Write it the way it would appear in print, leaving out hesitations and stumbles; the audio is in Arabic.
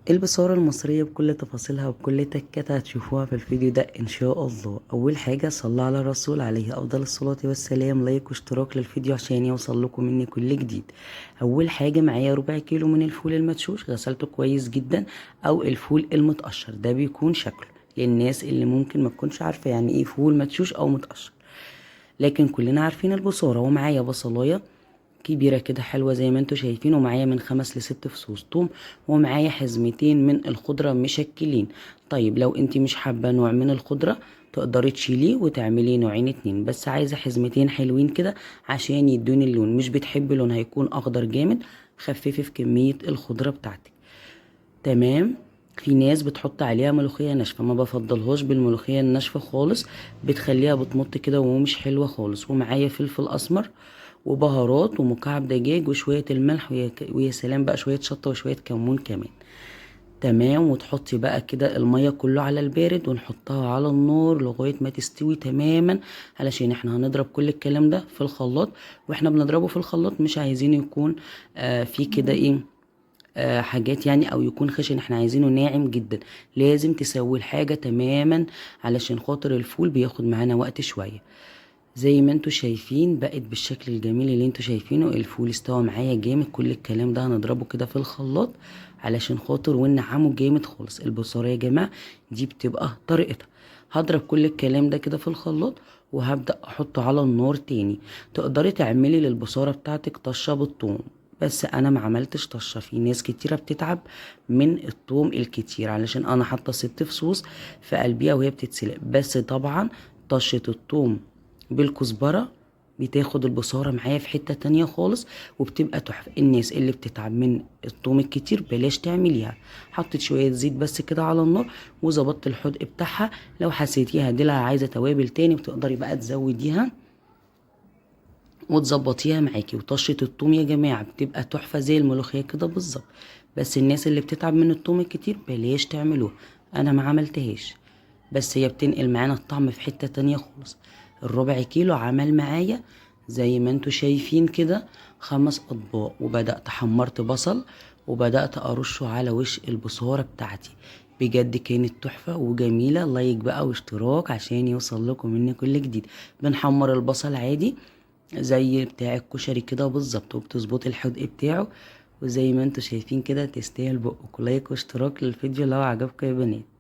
البصارة المصرية بكل تفاصيلها وبكل تكاتها هتشوفوها في الفيديو ده ان شاء الله. اول حاجة صلى على الرسول عليه افضل الصلاة والسلام، لايك واشتراك للفيديو عشان يوصل لكم مني كل جديد. اول حاجة معايا ربع كيلو من الفول المدشوش، غسلته كويس جدا، او الفول المتقشر ده بيكون شكله للناس اللي ممكن ما تكونش عارفة يعني ايه فول مدشوش او متقشر، لكن كلنا عارفين البصارة. ومعايا بصلاية كبيرة كده حلوة زي ما انتوا شايفين، ومعايا من 5 ل6 فصوص توم، ومعايا حزمتين من الخضرة مشكلين. طيب لو انت مش حابة نوع من الخضرة تقدري تشيليه وتعملي نوعين اتنين، بس عايزة حزمتين حلوين كده عشان يدوني اللون. مش بتحبي لون هيكون اخضر جامد، خففي في كمية الخضرة بتاعتك. تمام. في ناس بتحط عليها ملوخية ناشفة، ما بفضلهاش بالملوخية الناشفة خالص، بتخليها بتمط كده ومش حلوة خالص. ومعايا فلفل اسمر وبهارات ومكعب دجاج وشوية الملح، ويا سلام بقى شوية شطة وشوية كمون كمان. تمام. وتحطي بقى كده المية كله على البارد ونحطها على النار لغاية ما تستوي تماما، علشان احنا هنضرب كل الكلام ده في الخلاط. واحنا بنضربه في الخلاط مش عايزين يكون في كده ايه حاجات يعني، او يكون خشن، احنا عايزينه ناعم جدا. لازم تسوي الحاجة تماما علشان خاطر الفول بياخد معانا وقت شوية. زي ما انتوا شايفين بقت بالشكل الجميل اللي انتوا شايفينه. الفول استوى معايا جامد. كل الكلام ده هنضربه كده في الخلاط علشان خاطر ونعمه جامد خالص. البصارة يا جماعة دي بتبقى طريقتها. هضرب كل الكلام ده كده في الخلاط وهبدأ احطه على النار تاني. تقدري تعملي للبصارة بتاعتك طشة بالثوم، بس انا ما عملتش طشه. في ناس كتيره بتتعب من الثوم الكتير علشان انا حاطه 6 فصوص في قلبيها وهي بتتسلق. بس طبعا طشه الثوم بالكزبرة بتاخد البصارة معايا في حتة تانية خالص، وبتبقى تحفة. الناس اللي بتتعب من الثوم الكتير بلاش تعمليها. حطيت شوية زيت بس كده على النار وظبطت الحدق بتاعها. لو حسيتيها دلها عايزة توابل تاني بتقدري بقى تزوديها وتظبطيها معاكي. وطشة الثوم يا جماعة بتبقى تحفة زي الملوخية كده بالظبط. بس الناس اللي بتتعب من الثوم الكتير بلاش تعملوها، انا ما عملتهاش، بس هي بتنقل معانا الطعم في حتة تانية خالص. الربع كيلو عمل معايا زي ما انتوا شايفين كده 5 اطباق. وبدأت حمرت بصل وبدأت ارشه على وش البصارة بتاعتي. بجد كانت تحفة وجميلة. لايك بقى واشتراك عشان يوصل لكم مني كل جديد. بنحمر البصل عادي زي بتاع الكشري كده بالظبط، وبتظبط الحدق بتاعه. وزي ما انتوا شايفين كده تستاهل بقكم. لايك واشتراك للفيديو لو عجبكم يا بنات.